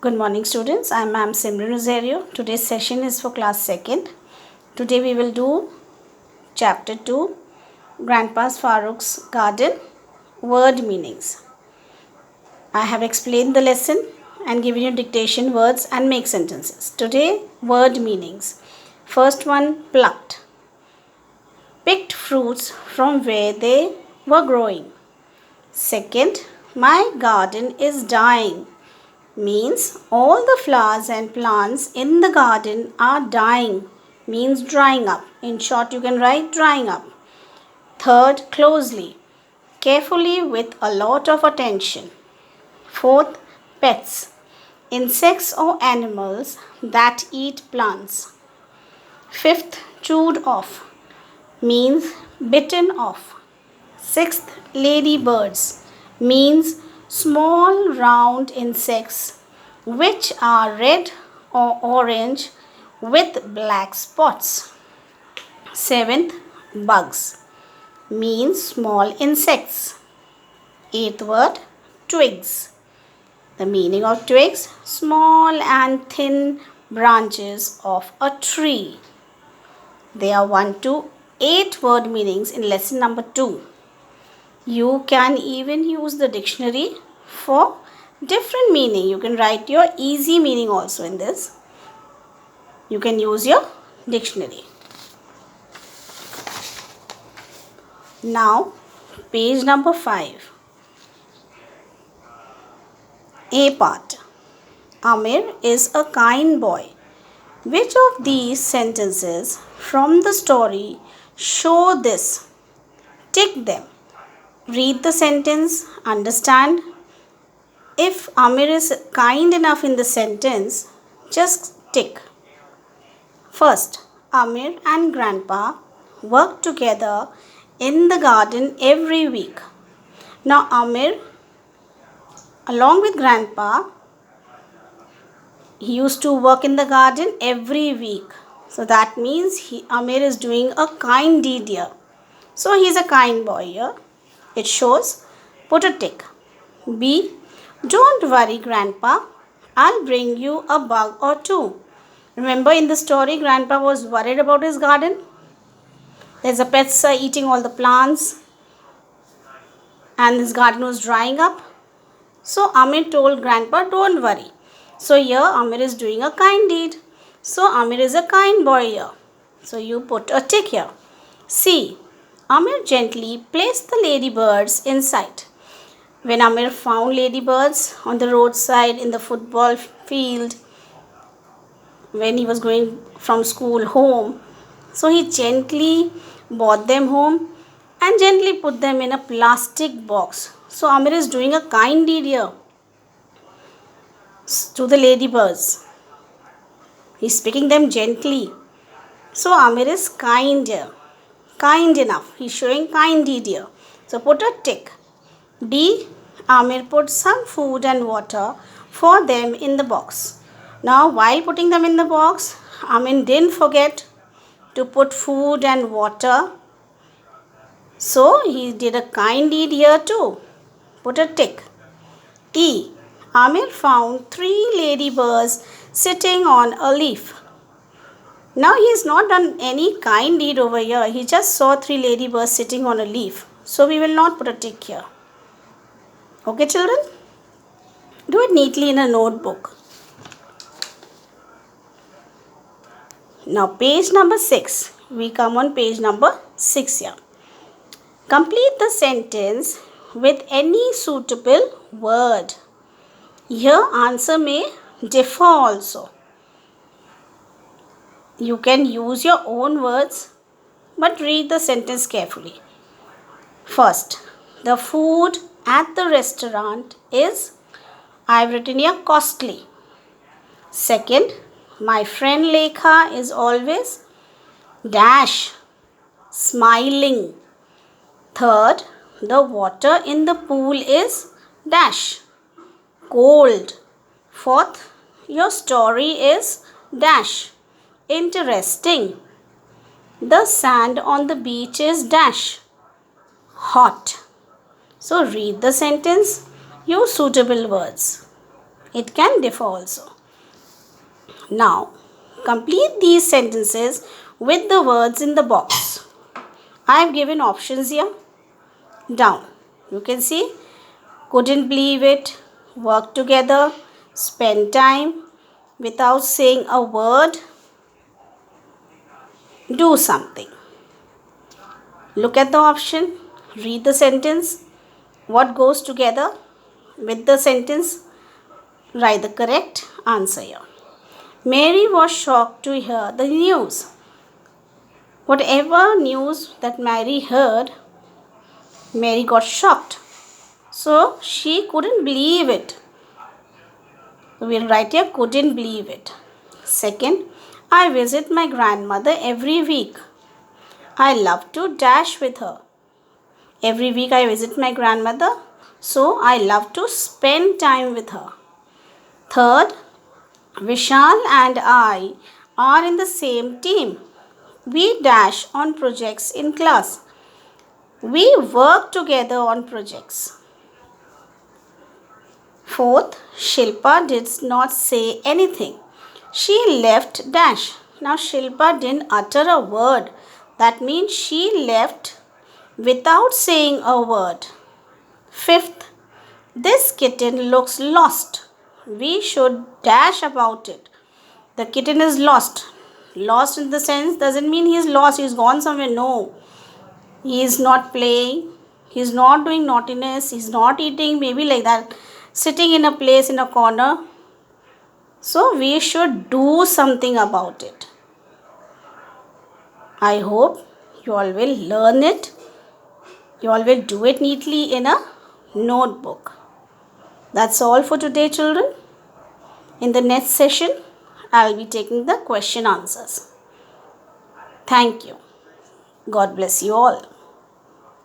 Good morning students, I am Ma'am Simran Rosario. Today's session is for class 2nd. Today we will do chapter 2, Grandpa's Farouk's Garden, Word Meanings. I have explained the lesson and given you dictation words and make sentences. Today, word meanings. First one, plucked. Picked fruits from where they were growing. Second, my garden is dying. Means all the flowers and plants in the garden are dying, means drying up. In short, you can write drying up. Third, closely, carefully with a lot of attention. Fourth, pets, insects or animals that eat plants. Fifth, chewed off, means bitten off. Sixth, ladybirds, means small round insects which are red or orange with black spots. Seventh, bugs, means small insects. Eighth word, twigs. The meaning of twigs, small and thin branches of a tree. There are 1 to 8 word meanings in lesson number 2. You can even use the dictionary for different meaning. You can write your easy meaning also in this. You can use your dictionary. Now, page number 5. A part. Amir is a kind boy. Which of these sentences from the story show this? Tick them. Read the sentence, understand. If Amir is kind enough in the sentence, just tick. First, Amir and Grandpa work together in the garden every week. Now Amir, along with Grandpa, he used to work in the garden every week. So that means Amir is doing a kind deed here. So he is a kind boy here. It shows, put a tick. B. Don't worry, Grandpa. I'll bring you a bug or two. Remember in the story, Grandpa was worried about his garden. There's a pets eating all the plants. And his garden was drying up. So Amir told Grandpa, don't worry. So here Amir is doing a kind deed. So Amir is a kind boy here. So you put a tick here. C. Amir gently placed the ladybirds inside. When Amir found ladybirds on the roadside, in the football field, when he was going from school home, so he gently brought them home and gently put them in a plastic box. So Amir is doing a kind deed here to the ladybirds. He's picking them gently. So Amir is kind here. Kind enough. He's showing kind deed here. So put a tick. D. Amir put some food and water for them in the box. Now while putting them in the box, Amir didn't forget to put food and water. So he did a kind deed here too. Put a tick. E. Amir found 3 ladybirds sitting on a leaf. Now he has not done any kind deed over here. He just saw 3 ladybirds sitting on a leaf. So we will not put a tick here. Okay children? Do it neatly in a notebook. Now page number 6. We come on page number 6 here. Complete the sentence with any suitable word. Here answer may differ also. You can use your own words, but read the sentence carefully. First, the food at the restaurant is, I've written here, costly. Second, my friend Lekha is always dash, smiling. Third, the water in the pool is dash, cold. Fourth, your story is dash, interesting. The sand on the beach is dash, hot. So read the sentence, use suitable words. It can differ also. Now, complete these sentences with the words in the box. I have given options here. Down. You can see, couldn't believe it, work together, spend time, without saying a word, do something. Look at the option, read the sentence. What goes together with the sentence? Write the correct answer here. Mary was shocked to hear the news. Whatever news that Mary heard, Mary got shocked. So she couldn't believe it. We'll write here couldn't believe it. Second, I visit my grandmother every week. I love to dash with her. Every week I visit my grandmother, so I love to spend time with her. Third, Vishal and I are in the same team. We dash on projects in class. We work together on projects. Fourth, Shilpa did not say anything. She left dash. Now Shilpa didn't utter a word. That means she left without saying a word. Fifth, this kitten looks lost. We should dash about it. The kitten is lost. Lost in the sense doesn't mean he is lost, he is gone somewhere. No. He is not playing. He is not doing naughtiness. He is not eating, maybe like that. Sitting in a place in a corner. So we should do something about it. I hope you all will learn it. You all will do it neatly in a notebook. That's all for today, children. In the next session, I'll be taking the question answers. Thank you. God bless you all.